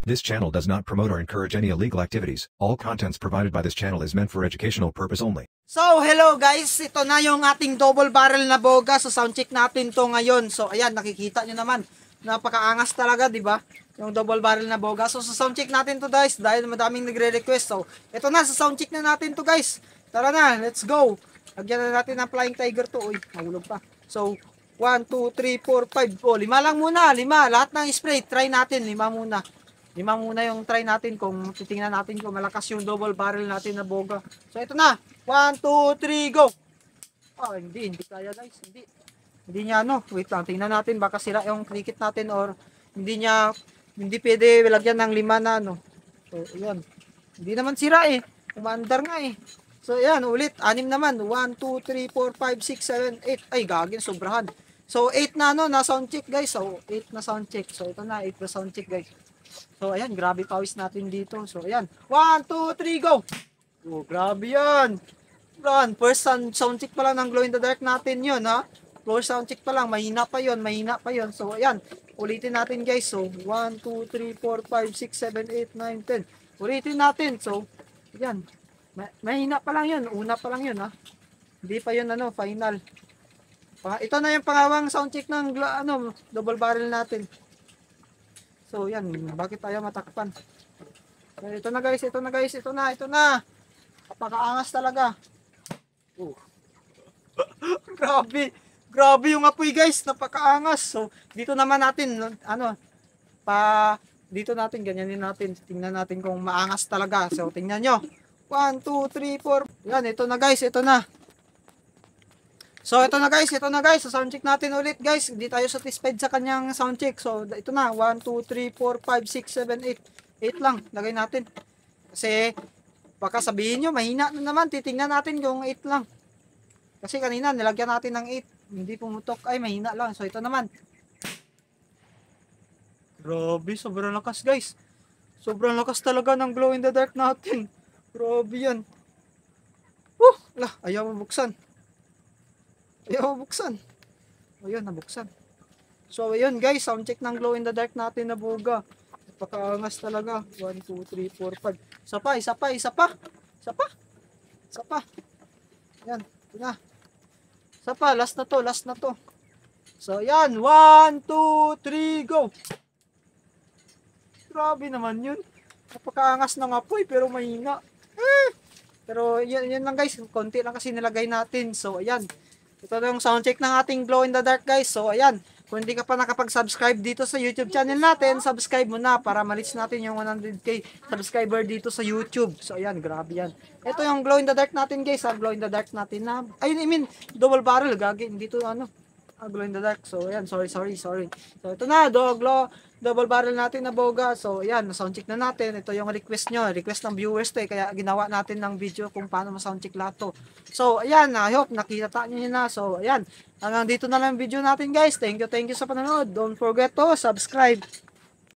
This channel does not promote or encourage any illegal activities. All contents provided by this channel is meant for educational purpose only. So, hello guys. Ito na yung ating double barrel na boga. So, sound check natin to ngayon. So, ayan, nakikita nyo naman. Napakaangas talaga, di ba? Yung double barrel na boga. So, sa sound check natin to guys. Dahil madaming nagre-request. So, ito na, sa sound check na natin to guys. Tara na, let's go. Lagyan na natin ng Flying Tiger to. Uy, mahulog pa. So, 1, 2, 3, 4, 5. Oh, 5 lang muna. 5. Lahat ng spray, try natin. 5 muna. 5 muna yung try natin kung titingnan natin kung malakas yung double barrel natin na boga. So ito na. 1, 2, 3, go. Oh, hindi kaya guys. Hindi niya ano. Wait lang, tingnan natin baka sira yung cricket natin or hindi pwede lagyan ng 5 na ano. So ayan. Hindi naman sira eh. Umaandar nga eh. So ayan, ulit. 6 naman. 1, 2, 3, 4, 5, 6, 7, 8. Ay, gagin, sobrahan. So 8 na ano, na sound check guys. So 8 na sound check. So ito na, 8 na sound check guys. So, ayan, grabe pawis natin dito. So, ayan. 1, 2, 3, go! Oh, grabe yan. First sound check pa lang ng glow in the dark natin yun, ha? First sound check pa lang. Mahina pa yun. So, ayan. Ulitin natin, guys. So, 1, 2, 3, 4, 5, 6, 7, 8, 9, 10. Ulitin natin. So, ayan. Mahina pa lang yun. Una pa lang yun, ha? Hindi pa yun, ano, final. Ito na yung pangawang sound check ng double barrel natin. So, yan. Bakit tayo matakpan? So, ito na guys. Ito na. Napakaangas talaga. Oh. Grabe yung apoy guys. Napakaangas. So, dito naman natin, dito natin, ganyanin natin. Tingnan natin kung maangas talaga. So, tingnan nyo. 1, 2, 3, 4. Yan, ito na guys. Ito na. So, ito na guys. So, sound check natin ulit guys. Hindi tayo satisfied sa kanyang sound check. So, ito na. 1, 2, 3, 4, 5, 6, 7, 8. 8 lang. Lagay natin. Kasi, baka sabihin nyo, mahina na naman. Titingnan natin kung 8 lang. Kasi kanina, nilagyan natin ng 8. Hindi pumutok. Ay, mahina lang. So, ito naman. Grabe, sobrang lakas guys. Sobrang lakas talaga ng glow in the dark natin. Grabe yan. Ayaw mabuksan. Ayun, nabuksan. So, ayun guys, sound check ng glow in the dark natin na boga. Napakaangas talaga. 1, 2, 3, 4, 5. Isa pa. Yan, ito na. Isa pa, last na to. So, yan. 1, 2, 3, go! Grabe naman yun. Napakaangas ng apoy, pero mahina. Pero, yan lang guys. Konti lang kasi nilagay natin. So, ayan. Ito na yung sound check ng ating glow in the dark guys. So ayan, kung hindi ka pa nakapag-subscribe dito sa YouTube channel natin, subscribe mo na para ma-reach natin yung 100k subscriber dito sa YouTube. So ayan, grabe yan. Ito yung glow in the dark natin guys, glow in the dark natin na, double barrel, gagi, dito glow in the dark. So ayan, sorry. So ito na, double barrel natin na boga. So ayan, sound check na natin. Ito yung request nyo, request ng viewers to kaya ginawa natin ng video kung paano ma-sound check lahat to. So ayan, I hope nakita nyo na. So ayan, hanggang dito na lang video natin guys. Thank you sa panonood. Don't forget to subscribe.